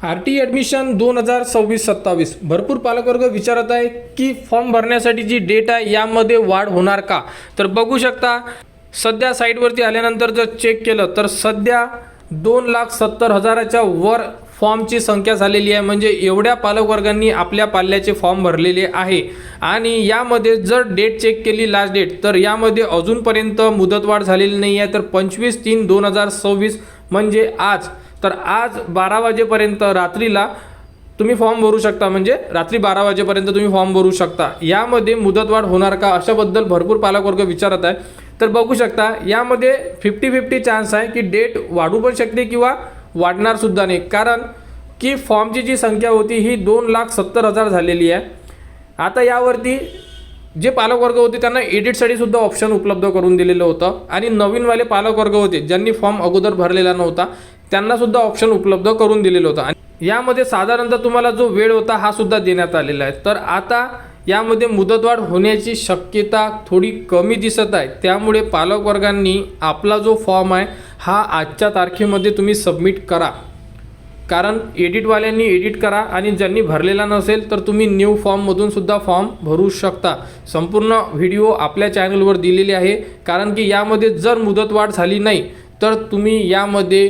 RT admission 2026-27 भरपूर पालकवर्ग विचारत आहे की फॉर्म भरण्यासाठी जी डेट आहे यामध्ये वाढ होणार का। तर बघू शकता सध्या साईटवरती आल्यानंतर जर चेक केलं तर सध्या 2,70,000च्या वर फॉर्मची संख्या झालेली आहे। म्हणजे एवढ्या पालकवर्गांनी आपल्या पाल्याचे फॉर्म भरलेले आहे आणि यामध्ये जर डेट चेक केली लास्ट डेट तर यामध्ये अजूनपर्यंत मुदतवाढ झालेली नाही आहे। तर 25/3/2026 म्हणजे आज, तर आज 12 वाजेपर्यंत रात्रीला तुम्ही फॉर्म भरू शकता। म्हणजे रात्री 12 वाजेपर्यंत तुम्ही फॉर्म भरू शकता। यामध्ये मुदतवाढ होणार का अशाबद्दल भरपूर पालकवर्ग विचारत आहे। तर बघू शकता यामध्ये 50-50 चान्स आहे की डेट वाढू पण शकते किंवा वाढणार सुद्धा नाही, कारण की फॉर्मची जी संख्या होती ही 2,70,000 झालेली आहे। आता यावरती जे पालकवर्ग होते त्यांना एडिटसाठी सुद्धा ऑप्शन उपलब्ध करून दिलेलं होतं आणि नवीनवाले पालकवर्ग होते ज्यांनी फॉर्म अगोदर भरलेला नव्हता त्यांना सुद्धा ऑप्शन उपलब्ध करून दिलेलं होतं आणि यामध्ये साधारणतः तुम्हाला जो वेळ होता हा सुद्धा देण्यात आलेला आहे। तर आता यामध्ये मुदतवाढ होण्याची शक्यता थोडी कमी दिसत आहे। त्यामुळे पालकवर्गांनी आपला जो फॉर्म आहे हा आजच्या तारखेमध्ये तुम्ही सबमिट करा, कारण एडिटवाल्यांनी एडिट करा आणि ज्यांनी भरलेला नसेल तर तुम्ही न्यू फॉर्ममधून सुद्धा फॉर्म भरू शकता। संपूर्ण व्हिडिओ आपल्या चॅनलवर दिलेली आहे, कारण की यामध्ये जर मुदतवाढ झाली नाही तर तुम्ही यामध्ये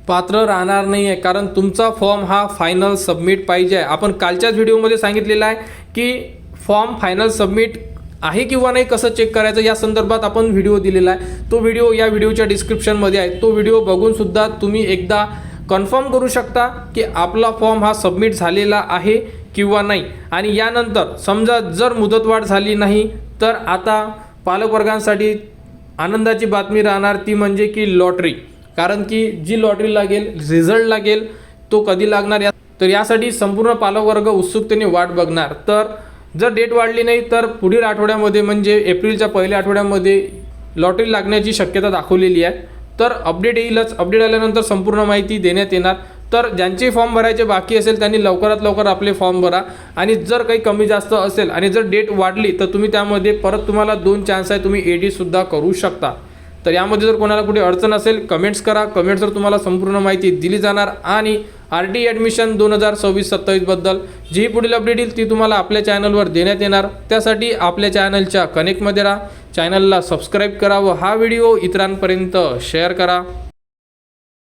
पात्र राहणार नाही आहे, कारण तुमचा फॉर्म हा फायनल सबमिट पाहिजे आहे। आपण कालच्याच व्हिडिओमध्ये सांगितलेलं आहे की फॉर्म फायनल सबमिट आहे किंवा नाही कसं चेक करायचं या संदर्भात आपण व्हिडिओ दिलेला आहे। तो व्हिडिओ या व्हिडिओच्या डिस्क्रिप्शनमध्ये आहे, तो व्हिडिओ बघून सुद्धा तुम्ही एकदा कन्फर्म करू शकता की आपला फॉर्म हा सबमिट झालेला आहे किंवा नाही। आणि यानंतर समजा जर मुदतवाढ झाली नाही तर आता पालकवर्गांसाठी आनंदाची बातमी राहणार ती म्हणजे की लॉटरी, कारण की जी लॉटरी लागेल, रिझल्ट लागेल तो कधी लागणार तर यासाठी संपूर्ण पालकवर्ग उत्सुकतेने वाट बघणार। तर जर डेट वाढली नाही तर पुढील आठवड्यामध्ये म्हणजे एप्रिलच्या पहिल्या आठवड्यामध्ये लॉटरी लागण्याची शक्यता दाखवलेली आहे। तर अपडेट येईलच, अपडेट आल्यानंतर संपूर्ण माहिती देण्यात येणार। तर ज्यांचे फॉर्म भरायचे बाकी असेल त्यांनी लवकरात लवकर आपले फॉर्म भरा आणि जर काही कमी जास्त असेल आणि जर डेट वाढली तर तुम्ही त्यामध्ये परत तुम्हाला 2 चान्स आहे, तुम्ही एडिटसुद्धा करू शकता। तर यामध्ये जर कोणाला कुठे अडचण असेल कमेंट्स करा, कमेंट्सवर तुम्हाला संपूर्ण माहिती दिली जाणार आणि RT ॲडमिशन 2026-27 बद्दल जी पुढील अपडेट येईल ती तुम्हाला आपल्या चॅनलवर देण्यात येणार। त्यासाठी आपल्या चॅनलच्या कनेक्टमध्ये राहा, चॅनलला सबस्क्राईब करा व हा व्हिडिओ इतरांपर्यंत शेअर करा।